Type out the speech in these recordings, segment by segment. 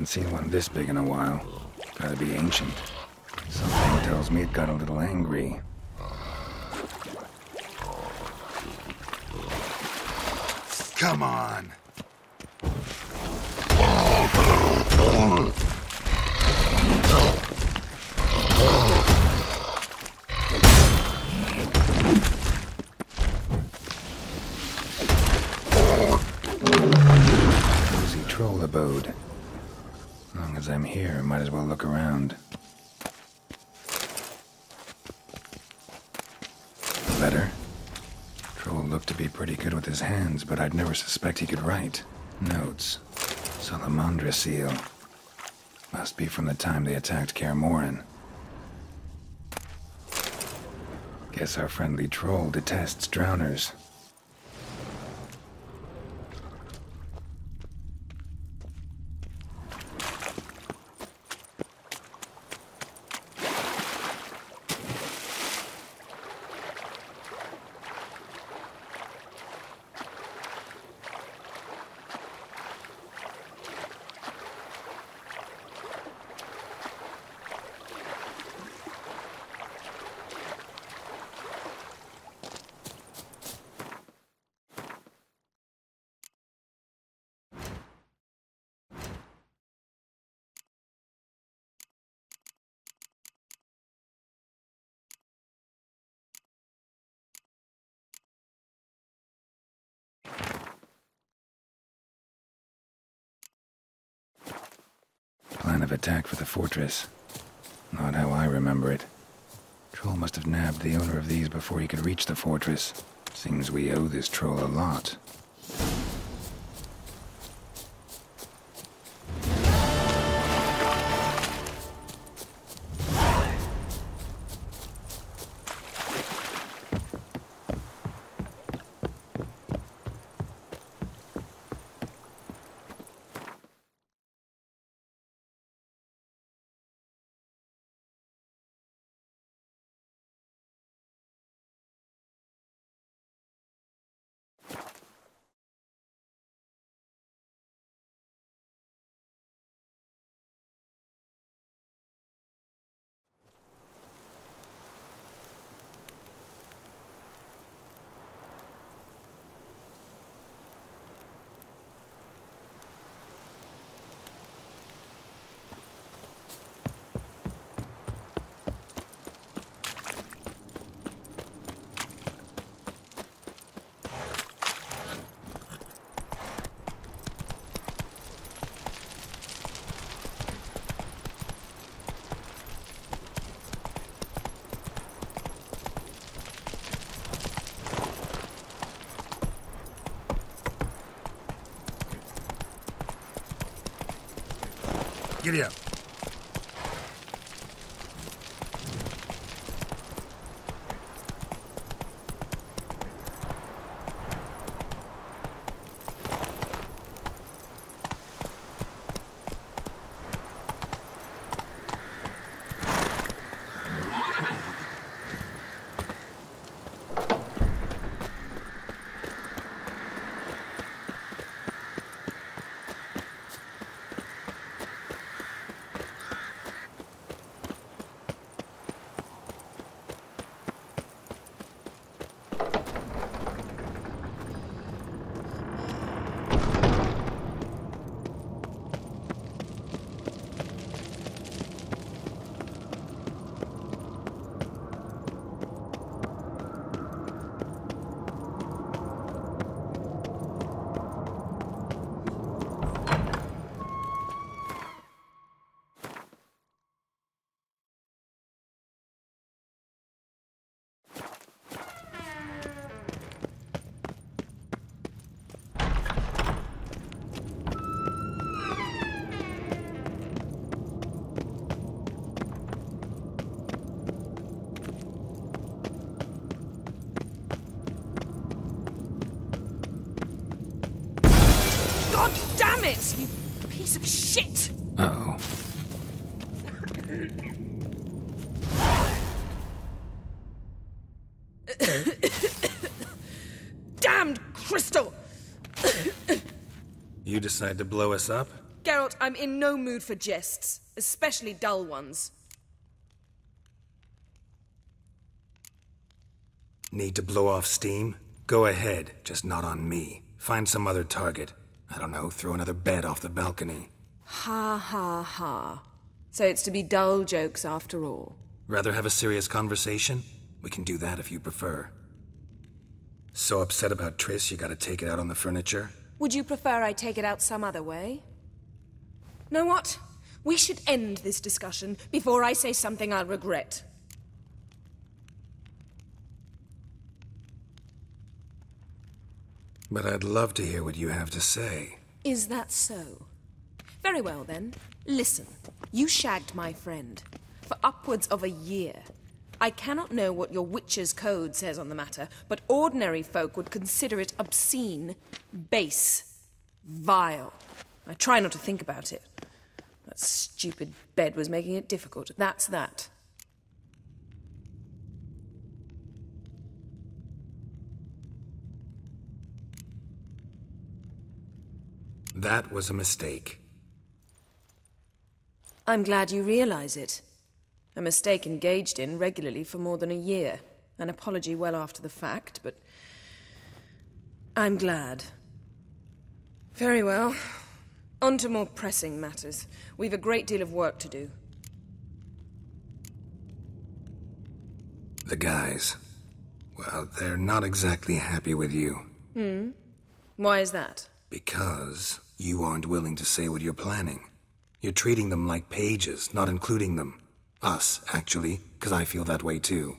Haven't seen one this big in a while. Gotta be ancient. Something tells me it got a little angry. Come on. Cozy troll abode. As long as I'm here, I might as well look around. Letter? Troll looked to be pretty good with his hands, but I'd never suspect he could write. Notes. Salamandra seal. Must be from the time they attacked Kaer Morhen. Guess our friendly troll detests drowners. Plan of attack for the fortress. Not how I remember it. Troll must have nabbed the owner of these before he could reach the fortress. Seems we owe this troll a lot. Giddy up. God damn it, you piece of shit! Uh-oh. Damned crystal! You decide to blow us up? Geralt, I'm in no mood for jests, especially dull ones. Need to blow off steam? Go ahead, just not on me. Find some other target. I don't know, throw another bed off the balcony. Ha ha ha. So it's to be dull jokes after all. Rather have a serious conversation? We can do that if you prefer. So upset about Triss you gotta take it out on the furniture? Would you prefer I take it out some other way? Know what? We should end this discussion before I say something I'll regret. But I'd love to hear what you have to say. Is that so? Very well then. Listen, you shagged my friend for upwards of a year. I cannot know what your witch's code says on the matter, but ordinary folk would consider it obscene, base, vile. I try not to think about it. That stupid bed was making it difficult. That's that. That was a mistake. I'm glad you realize it. A mistake engaged in regularly for more than a year. An apology well after the fact, but I'm glad. Very well. On to more pressing matters. We've a great deal of work to do. The guys. Well, they're not exactly happy with you. Why is that? Because you aren't willing to say what you're planning. You're treating them like pages, not including them. Us, actually, because I feel that way too.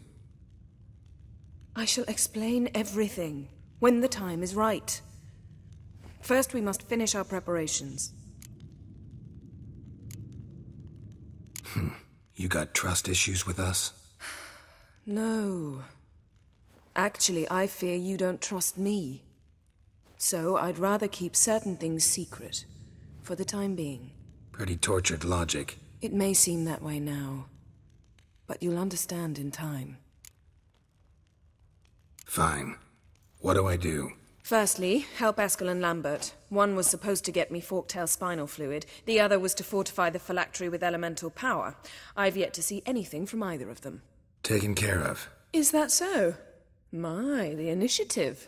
I shall explain everything, when the time is right. First, we must finish our preparations. You got trust issues with us? No. Actually, I fear you don't trust me. So, I'd rather keep certain things secret, for the time being. Pretty tortured logic. It may seem that way now, but you'll understand in time. Fine. What do I do? Firstly, help Eskel and Lambert. One was supposed to get me forktail spinal fluid, the other was to fortify the phylactery with elemental power. I've yet to see anything from either of them. Taken care of. Is that so? My, the initiative.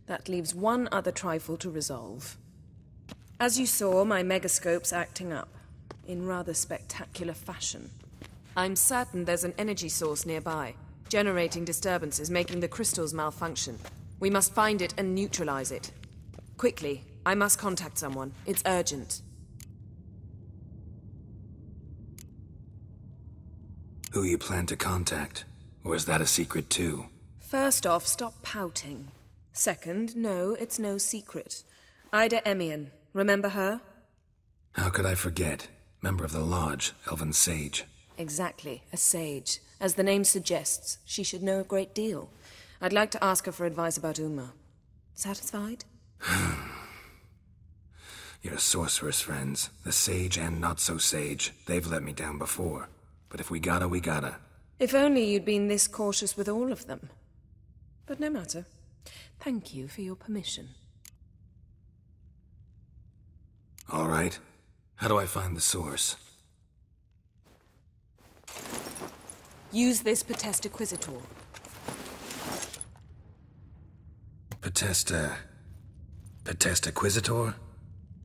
That leaves one other trifle to resolve. As you saw, my megascope's acting up, in rather spectacular fashion. I'm certain there's an energy source nearby, generating disturbances, making the crystals malfunction. We must find it and neutralize it. Quickly, I must contact someone. It's urgent. Who you plan to contact? Or is that a secret too? First off, stop pouting. Second, no, it's no secret. Ida Emian. Remember her? How could I forget? Member of the Lodge, Elven Sage. Exactly, a sage. As the name suggests, she should know a great deal. I'd like to ask her for advice about Uma. Satisfied? Your sorceress friends, the sage and not-so-sage, they've let me down before. But if we gotta, we gotta. If only you'd been this cautious with all of them. But no matter. Thank you for your permission. All right. How do I find the source? Use this Potesta Quisitor. Potesta Quisitor?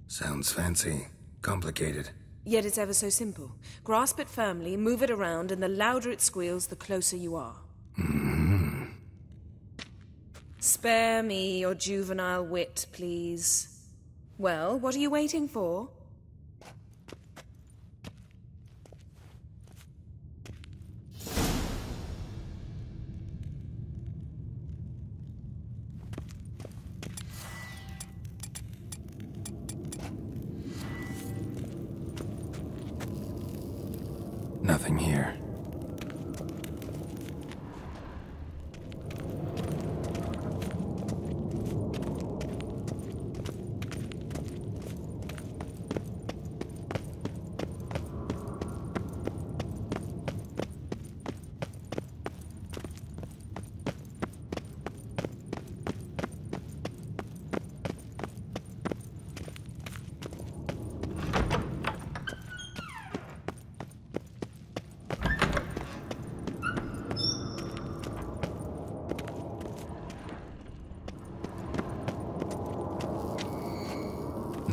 Sounds fancy. Complicated. Yet it's ever so simple. Grasp it firmly, move it around, and the louder it squeals, the closer you are. Spare me your juvenile wit, please. Well, what are you waiting for? Nothing here.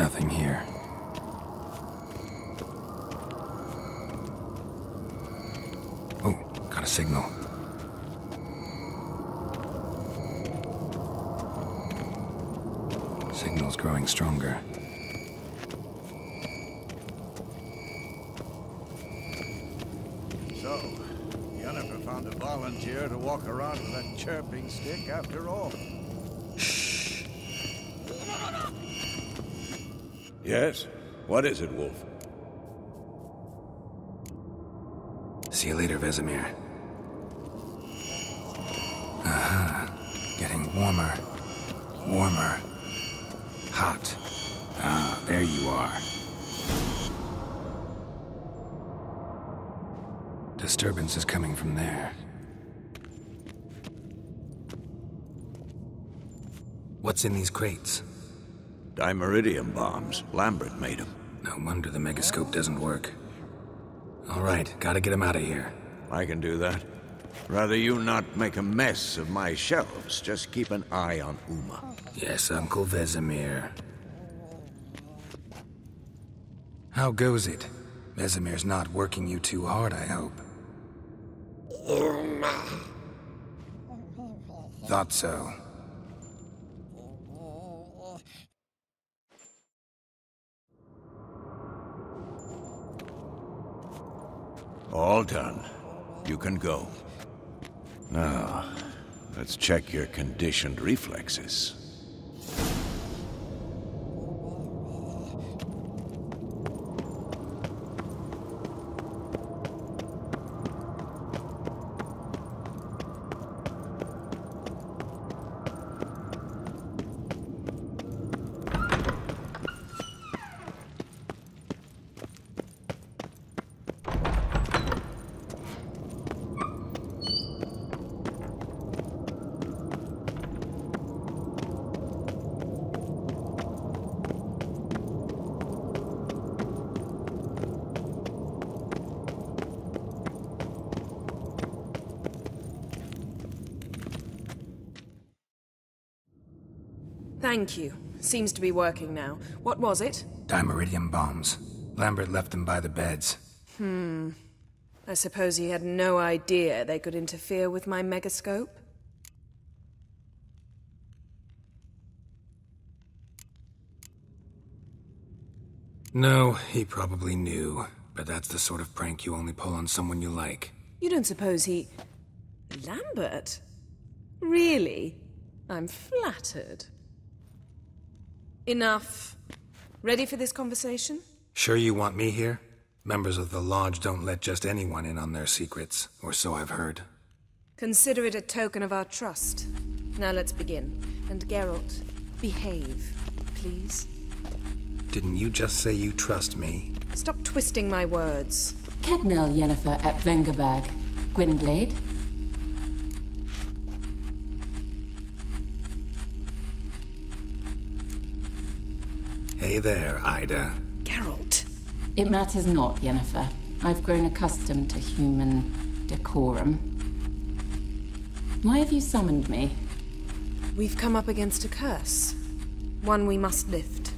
Nothing here. Oh, got a signal. Signal's growing stronger. So, Yennefer found a volunteer to walk around with that chirping stick after all. Shh. Yes? What is it, Wolf? See you later, Vesemir. Aha. Getting warmer. Warmer. Hot. Ah, there you are. Disturbance is coming from there. What's in these crates? Dimeridium bombs. Lambert made them. No wonder the megascope doesn't work. All right, gotta get him out of here. I can do that. Rather you not make a mess of my shelves. Just keep an eye on Uma. Yes, Uncle Vesemir. How goes it? Vesemir's not working you too hard, I hope. Thought so. All done. You can go. Now, let's check your conditioned reflexes. Thank you. Seems to be working now. What was it? Dimeridium bombs. Lambert left them by the beds. I suppose he had no idea they could interfere with my megascope? No, he probably knew. But that's the sort of prank you only pull on someone you like. You don't suppose he... Lambert? Really? I'm flattered. Enough. Ready for this conversation? Sure you want me here? Members of the Lodge don't let just anyone in on their secrets, or so I've heard. Consider it a token of our trust. Now let's begin. And Geralt, behave, please. Didn't you just say you trust me? Stop twisting my words. Kednel Yennefer at Vengerberg. Gwynblade. Hey there, Ida. Geralt. It matters not, Yennefer. I've grown accustomed to human decorum. Why have you summoned me? We've come up against a curse. One we must lift.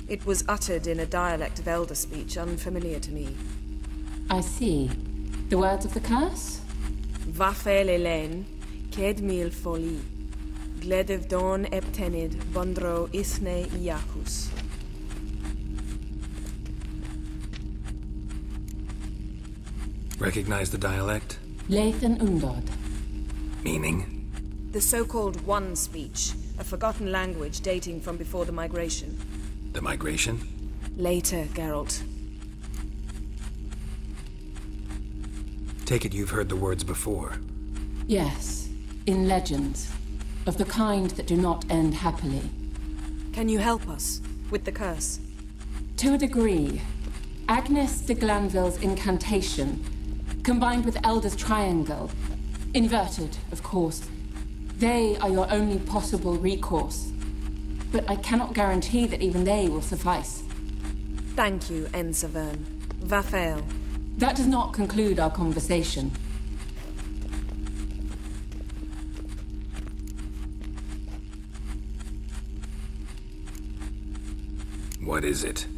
It was uttered in a dialect of Elder speech unfamiliar to me. I see. The words of the curse? Vafel Elen, ked mil foli. Gledev don eptenid bondro isne iacus. Recognize the dialect? Leith and Undod. Meaning? The so-called One speech, a forgotten language dating from before the migration. The migration? Later, Geralt. Take it you've heard the words before. Yes, in legends. Of the kind that do not end happily. Can you help us with the curse? To a degree. Agnes de Glanville's incantation, combined with Elder's triangle, inverted, of course. They are your only possible recourse. But I cannot guarantee that even they will suffice. Thank you, Ensavern. Vafel. That does not conclude our conversation. What is it?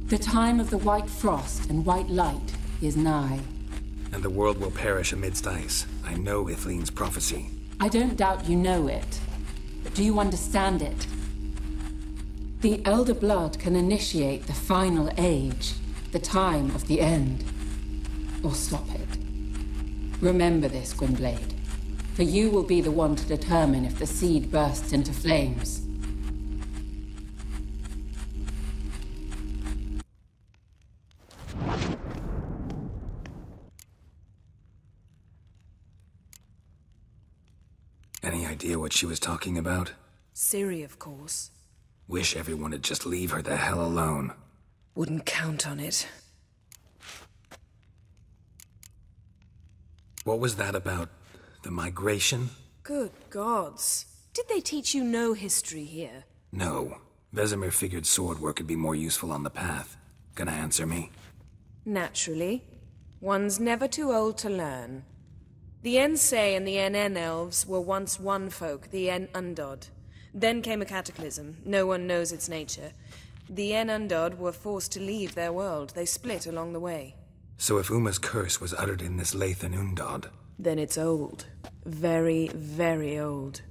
The time of the white frost and white light is nigh. And the world will perish amidst ice. I know Ithleen's prophecy. I don't doubt you know it, but do you understand it? The Elder Blood can initiate the final age, the time of the end, or stop it. Remember this, Gwynblade, for you will be the one to determine if the seed bursts into flames. Any idea what she was talking about? Ciri, of course. Wish everyone would just leave her the hell alone. Wouldn't count on it. What was that about? The migration? Good gods. Did they teach you no history here? No. Vesemir figured sword work would be more useful on the path. Gonna answer me? Naturally. One's never too old to learn. The Ensei and the NN elves were once one folk, the En Undod. Then came a cataclysm. No one knows its nature. The En Undod were forced to leave their world. They split along the way. So if Uma's curse was uttered in this Lathan Undod... Then it's old. Very, very old.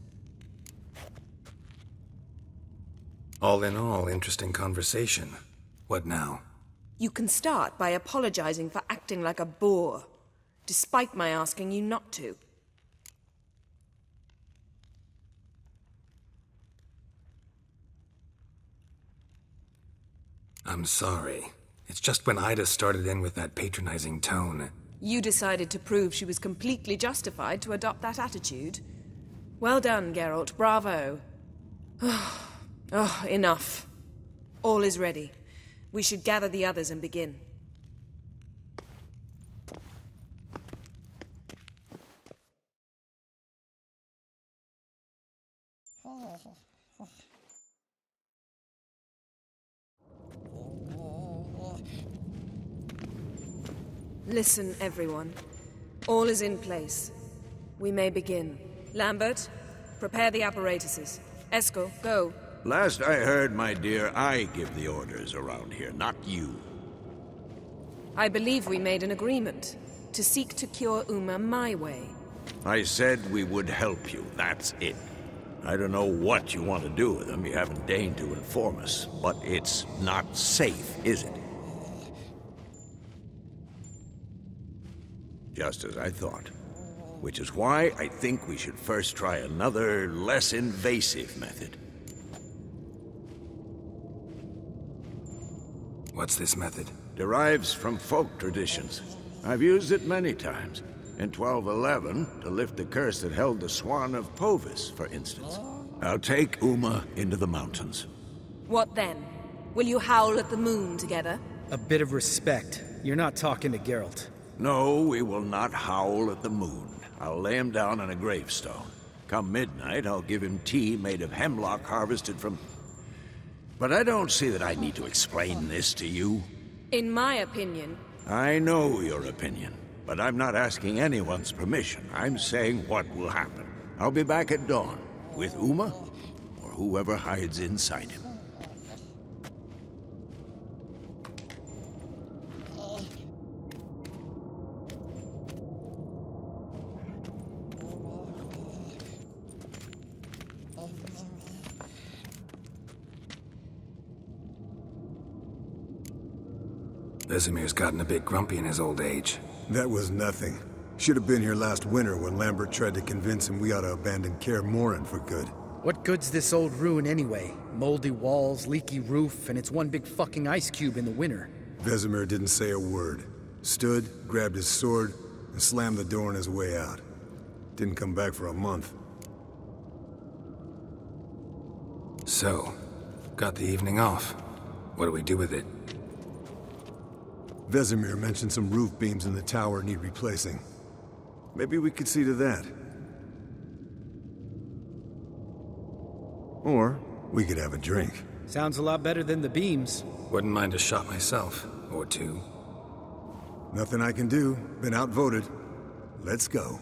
All in all, interesting conversation. What now? You can start by apologizing for acting like a boor, despite my asking you not to. I'm sorry. It's just when Ida started in with that patronizing tone. You decided to prove she was completely justified to adopt that attitude. Well done, Geralt. Bravo. Oh, enough. All is ready. We should gather the others and begin. Listen, everyone. All is in place. We may begin. Lambert, prepare the apparatuses. Eskel, go. Last I heard, my dear, I give the orders around here, not you. I believe we made an agreement to seek to cure Uma my way. I said we would help you, that's it. I don't know what you want to do with them, you haven't deigned to inform us, but it's not safe, is it? Just as I thought. Which is why I think we should first try another, less invasive method. What's this method? Derives from folk traditions. I've used it many times. In 1211, to lift the curse that held the Swan of Povis, for instance. I'll take Uma into the mountains. What then? Will you howl at the moon together? A bit of respect. You're not talking to Geralt. No, we will not howl at the moon. I'll lay him down on a gravestone. Come midnight, I'll give him tea made of hemlock harvested from... But I don't see that I need to explain this to you. In my opinion... I know your opinion, but I'm not asking anyone's permission. I'm saying what will happen. I'll be back at dawn, with Uma, or whoever hides inside him. Vesemir's gotten a bit grumpy in his old age. That was nothing. Should have been here last winter when Lambert tried to convince him we ought to abandon Kaer Morhen for good. What good's this old ruin anyway? Moldy walls, leaky roof, and it's one big fucking ice cube in the winter. Vesemir didn't say a word. Stood, grabbed his sword, and slammed the door on his way out. Didn't come back for a month. So, got the evening off. What do we do with it? Vesemir mentioned some roof beams in the tower need replacing. Maybe we could see to that. Or we could have a drink. Sounds a lot better than the beams. Wouldn't mind a shot myself, or two. Nothing I can do. Been outvoted. Let's go.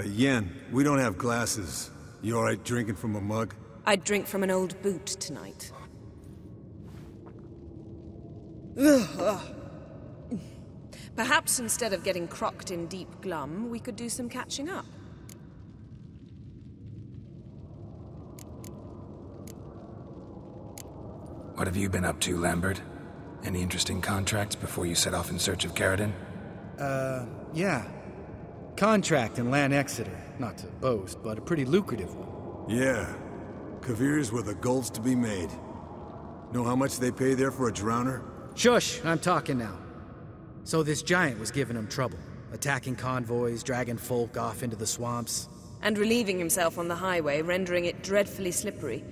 Yen, we don't have glasses. You alright drinking from a mug? I'd drink from an old boot tonight. Perhaps instead of getting crocked in deep glum, we could do some catching up. What have you been up to, Lambert? Any interesting contracts before you set off in search of Geralt? Yeah. Contract in Lan Exeter. Not to boast, but a pretty lucrative one. Yeah. Kavir's where the gold's to be made. Know how much they pay there for a drowner? Shush, I'm talking now. So this giant was giving him trouble. Attacking convoys, dragging folk off into the swamps. And relieving himself on the highway, rendering it dreadfully slippery.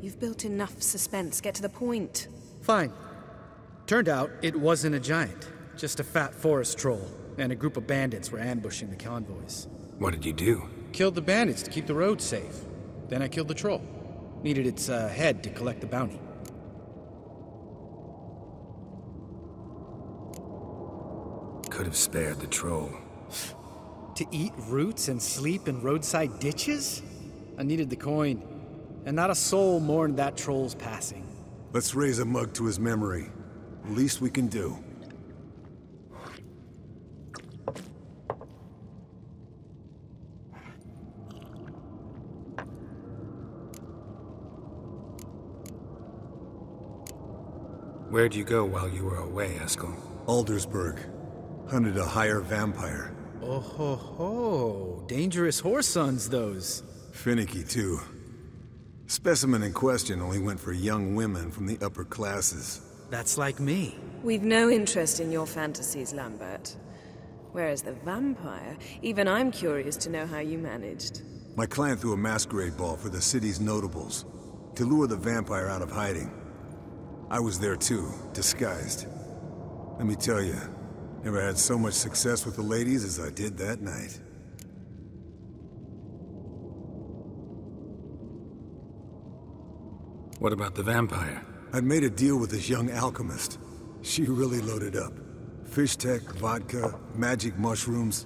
You've built enough suspense. Get to the point. Fine. Turned out it wasn't a giant. Just a fat forest troll. And a group of bandits were ambushing the convoys. What did you do? Killed the bandits to keep the road safe. Then I killed the troll. Needed its head to collect the bounty. Could have spared the troll. To eat roots and sleep in roadside ditches? I needed the coin. And not a soul mourned that troll's passing. Let's raise a mug to his memory. Least we can do. Where'd you go while you were away, Eskel? Aldersburg. Hunted a higher vampire. Oh ho ho. Dangerous horse sons, those. Finicky, too. Specimen in question only went for young women from the upper classes. That's like me. We've no interest in your fantasies, Lambert. Whereas the vampire, even I'm curious to know how you managed. My client threw a masquerade ball for the city's notables, to lure the vampire out of hiding. I was there too, disguised. Let me tell you, never had so much success with the ladies as I did that night. What about the vampire? I'd made a deal with this young alchemist. She really loaded up. Fish tech, vodka, magic mushrooms.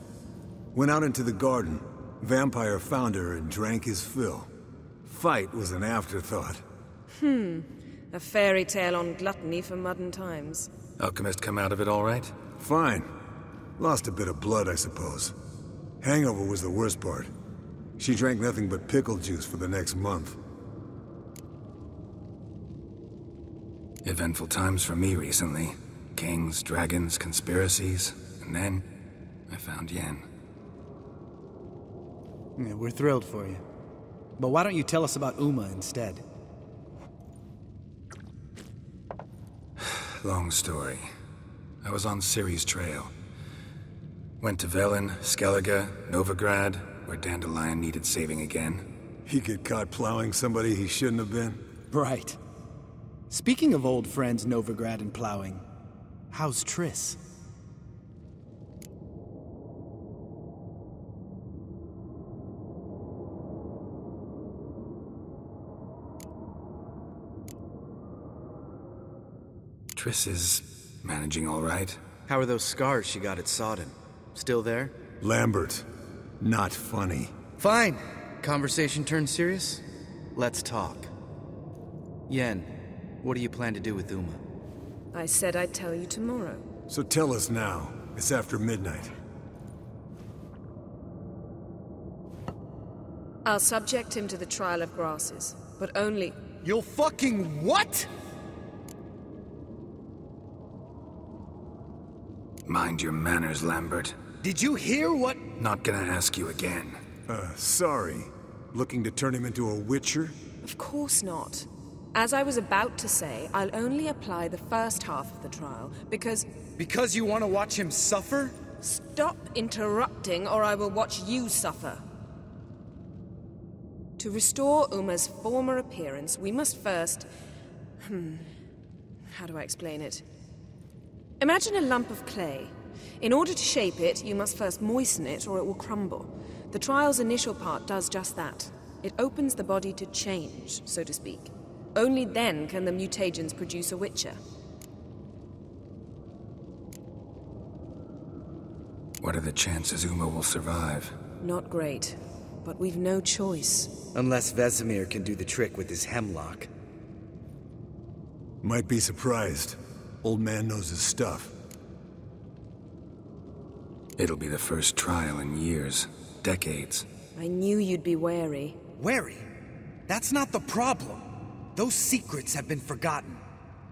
Went out into the garden. Vampire found her and drank his fill. Fight was an afterthought. A fairy tale on gluttony for modern times. Alchemist come out of it all right? Fine. Lost a bit of blood, I suppose. Hangover was the worst part. She drank nothing but pickle juice for the next month. Eventful times for me recently. Kings, dragons, conspiracies. And then, I found Yen. Yeah, we're thrilled for you. But why don't you tell us about Uma instead? Long story. I was on Ciri's trail. Went to Velen, Skellige, Novigrad, where Dandelion needed saving again. He get caught plowing somebody he shouldn't have been? Right. Speaking of old friends Novigrad and plowing, how's Triss? Triss is managing all right. How are those scars she got at Sodden? Still there? Lambert. Not funny. Fine. Conversation turned serious? Let's talk. Yen, what do you plan to do with Uma? I said I'd tell you tomorrow. So tell us now. It's after midnight. I'll subject him to the trial of grasses, but only... You'll fucking what? Mind your manners, Lambert. Did you hear what? Not gonna ask you again. Sorry. Looking to turn him into a witcher? Of course not. As I was about to say, I'll only apply the first half of the trial, because... Because you want to watch him suffer? Stop interrupting, or I will watch you suffer. To restore Uma's former appearance, we must first... How do I explain it? Imagine a lump of clay. In order to shape it, you must first moisten it, or it will crumble. The trial's initial part does just that. It opens the body to change, so to speak. Only then can the mutagens produce a witcher. What are the chances Uma will survive? Not great, but we've no choice. Unless Vesemir can do the trick with his hemlock. Might be surprised. Old man knows his stuff. It'll be the first trial in years, decades. I knew you'd be wary. Wary? That's not the problem. Those secrets have been forgotten,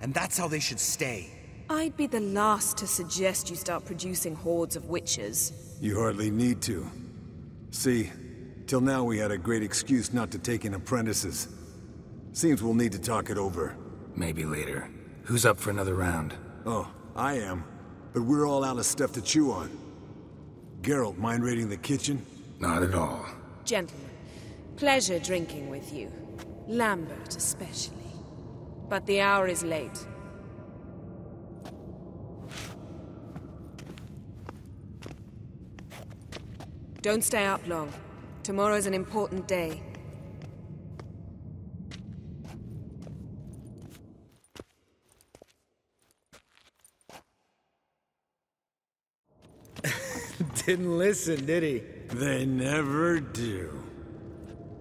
and that's how they should stay. I'd be the last to suggest you start producing hordes of witches. You hardly need to. See, till now we had a great excuse not to take in apprentices. Seems we'll need to talk it over. Maybe later. Who's up for another round? Oh, I am. But we're all out of stuff to chew on. Geralt, mind raiding the kitchen? Not at all. Gentlemen, pleasure drinking with you. Lambert especially. But the hour is late. Don't stay up long. Tomorrow's an important day. Didn't listen, did he? They never do.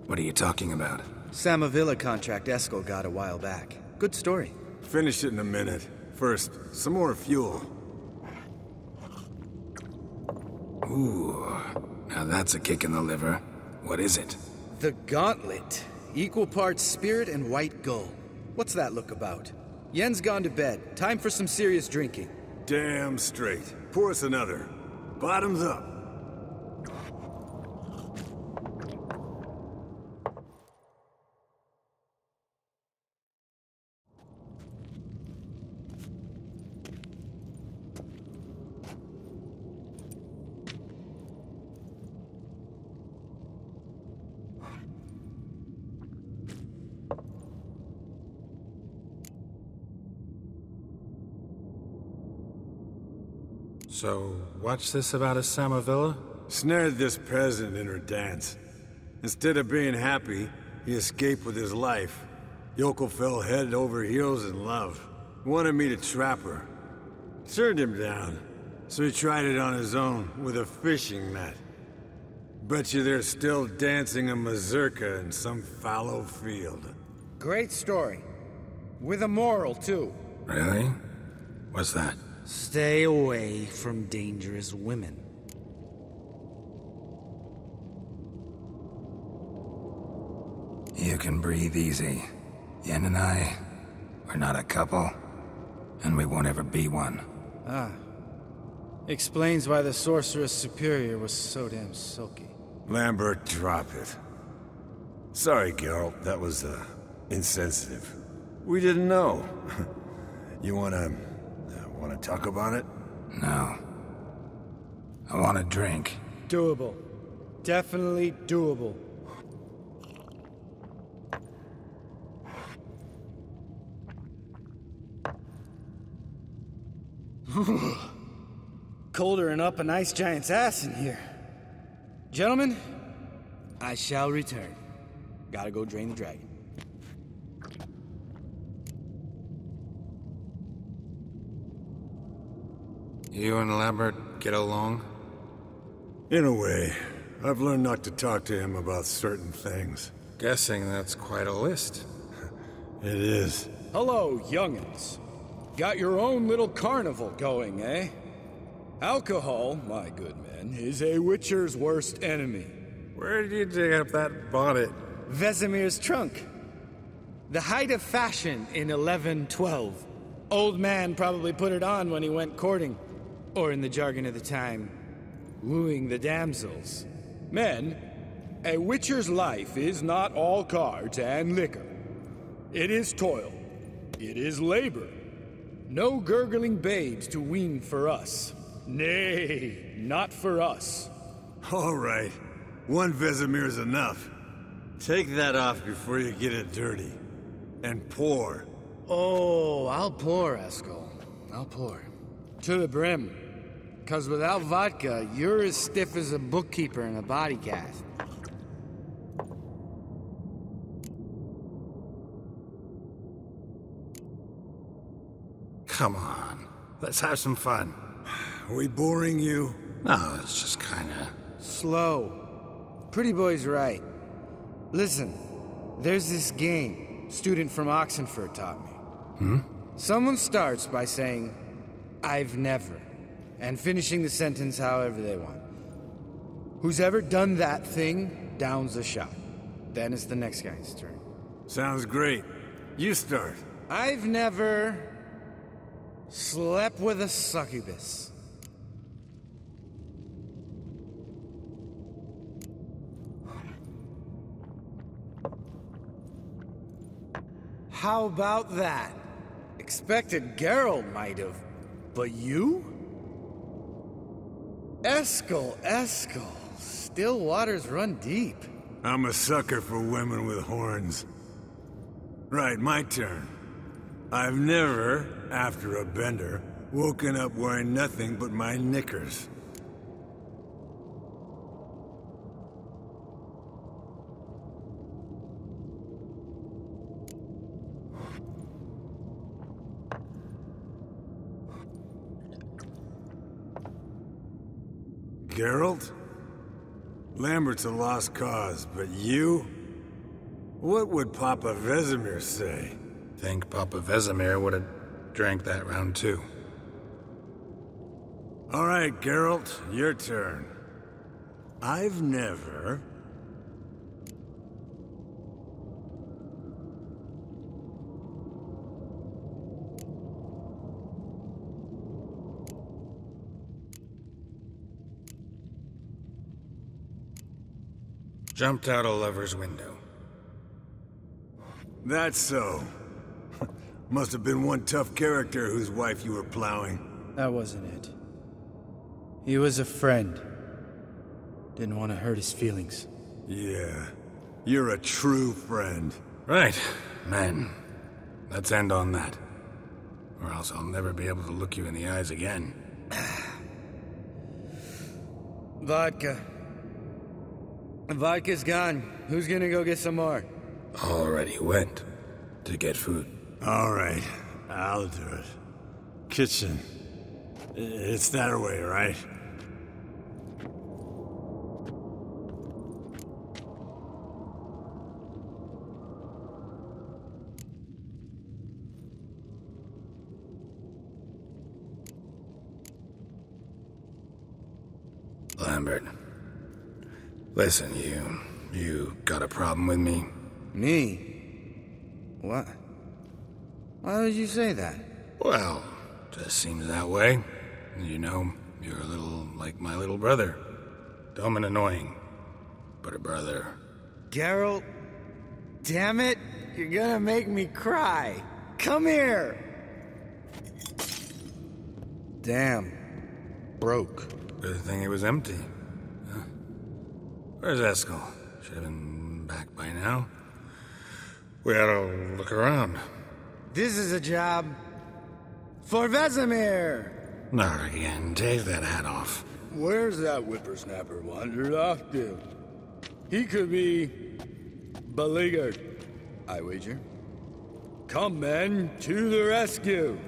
What are you talking about? Samavilla contract Eskel got a while back. Good story. Finish it in a minute. First, some more fuel. Ooh, now that's a kick in the liver. What is it? The Gauntlet. Equal parts spirit and white gull. What's that look about? Yen's gone to bed. Time for some serious drinking. Damn straight. Pour us another. Bottoms up. So, what's this about a Samavilla? Snared this peasant in her dance. Instead of being happy, he escaped with his life. Yokel fell head over heels in love. Wanted me to trap her. Turned him down. So he tried it on his own, with a fishing net. Bet you they're still dancing a mazurka in some fallow field. Great story. With a moral, too. Really? What's that? Stay away from dangerous women. You can breathe easy. Yen and I, we're not a couple, and we won't ever be one. Ah. Explains why the Sorceress Superior was so damn silky. Lambert, drop it. Sorry, Geralt, that was, insensitive. We didn't know. You wanna talk about it? No. I want a drink. Doable. Definitely doable. Colder and up an ice giant's ass in here. Gentlemen, I shall return. Gotta go drain the dragon. You and Lambert get along? In a way. I've learned not to talk to him about certain things. Guessing that's quite a list. It is. Hello, young'uns. Got your own little carnival going, eh? Alcohol, my good men, is a witcher's worst enemy. Where did you dig up that bonnet? Vesemir's trunk. The height of fashion in 1112. Old man probably put it on when he went courting. Or in the jargon of the time, wooing the damsels. Men, a witcher's life is not all cards and liquor. It is toil. It is labor. No gurgling babes to wean for us. Nay, not for us. All right. One Vesemir's enough. Take that off before you get it dirty. And pour. Oh, I'll pour, Eskel. I'll pour. To the brim. 'Cause without vodka, you're as stiff as a bookkeeper in a body cast. Come on, let's have some fun. Are we boring you? No, it's just kinda... Slow. Pretty boy's right. Listen, there's this game student from Oxenford taught me. Someone starts by saying, "I've never," and finishing the sentence however they want. Who's ever done that thing downs a shot. Then it's the next guy's turn. Sounds great. You start. I've never slept with a succubus. How about that? Expected Geralt might have, but you? Eskel. Still waters run deep. I'm a sucker for women with horns. Right, my turn. I've never, after a bender, woken up wearing nothing but my knickers. Geralt? Lambert's a lost cause, but you? What would Papa Vesemir say? Think Papa Vesemir would have drank that round too. All right, Geralt, your turn. I've never... Jumped out a lover's window. That's so. Must have been one tough character whose wife you were plowing. That wasn't it. He was a friend. Didn't want to hurt his feelings. Yeah. You're a true friend. Right, man. Let's end on that. Or else I'll never be able to look you in the eyes again. Vodka. Vodka's gone. Who's gonna go get some more? Already went to get food. All right, I'll do it. Kitchen. It's that way, right? Lambert. Listen, you got a problem with me? Me? What? Why would you say that? Well, just seems that way. You know, you're a little like my little brother. Dumb and annoying, but a brother. Geralt, damn it, you're gonna make me cry. Come here! Damn. Broke. Good thing it was empty. Huh? Where's Eskel? Should have been back by now. We ought to look around. This is a job for Vesemir! Not again. Take that hat off. Where's that whippersnapper wandered off to? He could be beleaguered, I wager. Come, men, to the rescue!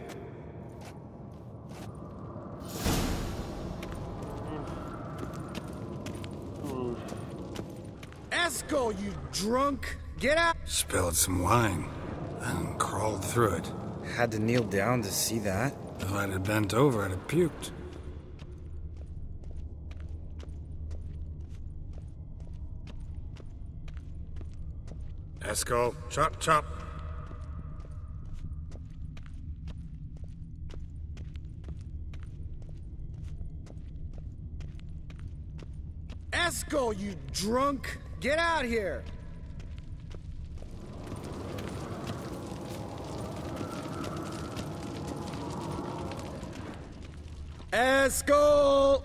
Eskel, you drunk! Get out! Spilled some wine and crawled through it. Had to kneel down to see that. If I'd have bent over, I'd have puked. Eskel, chop, chop. Eskel, you drunk! Get out here! Eskel!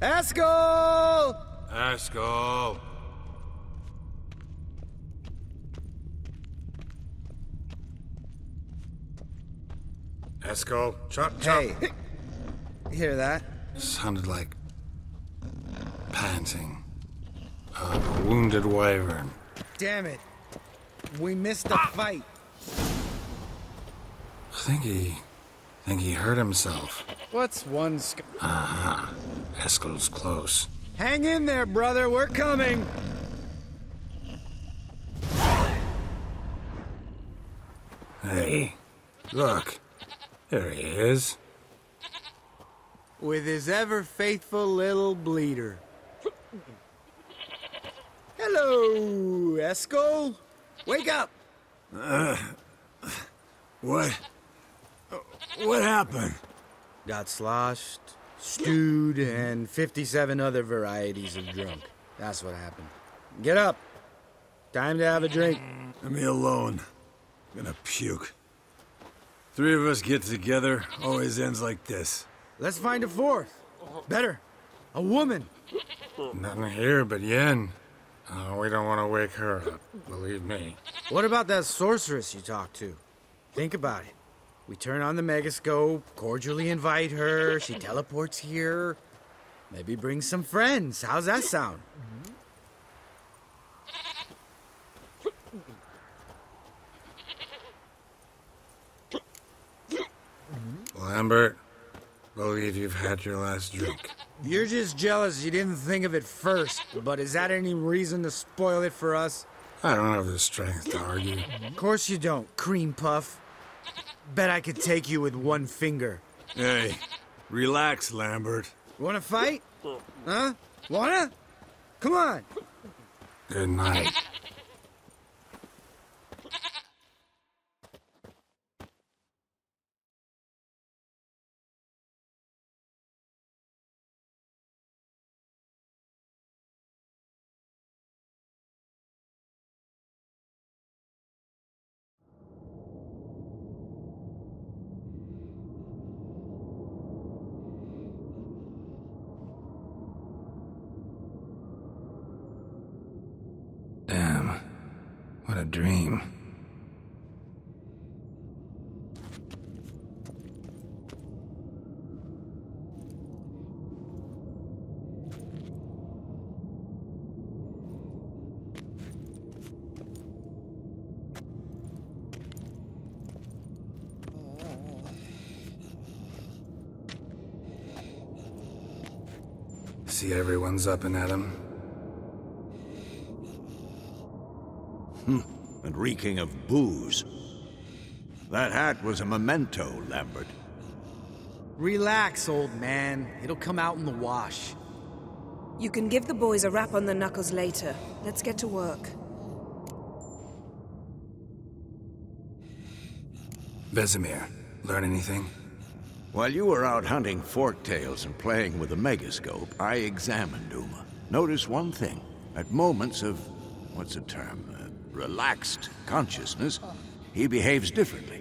Eskel! Eskel! Eskel, chop, chop. Hey, hear that? Sounded like panting of a wounded wyvern. Damn it. We missed the fight. Think he hurt himself. What's one Aha. Eskel's close. Hang in there, brother. We're coming. Hey, look. There he is. With his ever-faithful little bleeder. Hello, Esco. Wake up. What? What happened? Got sloshed, stewed, and 57 other varieties of drunk. That's what happened. Get up. Time to have a drink. Leave me alone. I'm gonna puke. Three of us get together, always ends like this. Let's find a fourth. Better. A woman. Nothing here but Yen. We don't want to wake her up, believe me. What about that sorceress you talked to? Think about it. We turn on the megascope, cordially invite her, she teleports here. Maybe bring some friends. How's that sound? Lambert, believe you've had your last drink. You're just jealous you didn't think of it first, but is that any reason to spoil it for us? I don't have the strength to argue. Of course you don't, cream puff. Bet I could take you with one finger. Hey, relax, Lambert. Wanna fight? Huh? Wanna? Come on. Good night. Damn. What a dream. See everyone's up and at 'em. And reeking of booze. That hat was a memento, Lambert. Relax, old man. It'll come out in the wash. You can give the boys a rap on the knuckles later. Let's get to work. Vesemir, learn anything? While you were out hunting forktails and playing with the megascope, I examined Uma. Noticed one thing. At moments of, what's the term, relaxed consciousness, he behaves differently.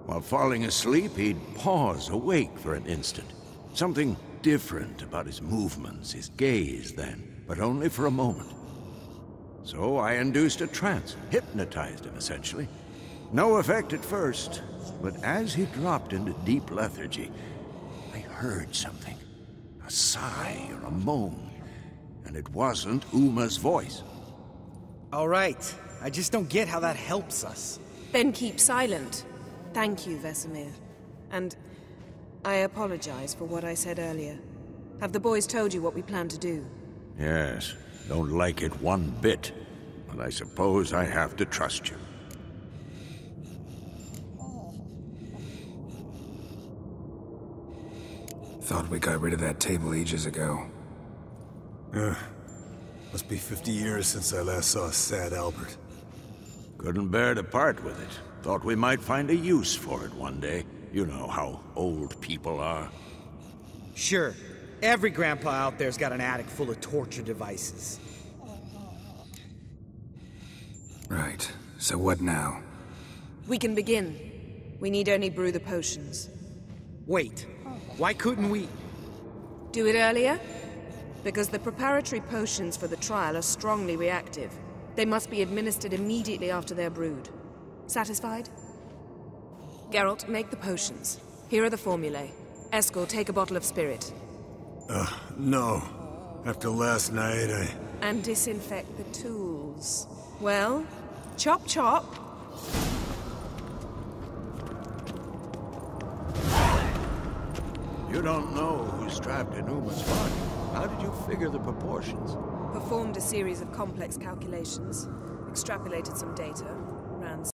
While falling asleep, he'd pause awake for an instant. Something different about his movements, his gaze then, but only for a moment. So I induced a trance, hypnotized him essentially. No effect at first, but as he dropped into deep lethargy, I heard something. A sigh or a moan, and it wasn't Uma's voice. All right. I just don't get how that helps us. Then keep silent. Thank you, Vesemir. And I apologize for what I said earlier. Have the boys told you what we plan to do? Yes, don't like it one bit, but I suppose I have to trust you. Thought we got rid of that table ages ago. Must be 50 years since I last saw sad Albert. Couldn't bear to part with it. Thought we might find a use for it one day. You know how old people are. Sure. Every grandpa out there's got an attic full of torture devices. Right. So what now? We can begin. We need only brew the potions. Wait. Why couldn't we... Do it earlier? Because the preparatory potions for the trial are strongly reactive. They must be administered immediately after they're brewed. Satisfied? Geralt, make the potions. Here are the formulae. Eskel, take a bottle of spirit. No. After last night, And disinfect the tools. Well, chop chop. You don't know who's trapped in Uma's body. How did you figure the proportions? Performed a series of complex calculations, extrapolated some data, ran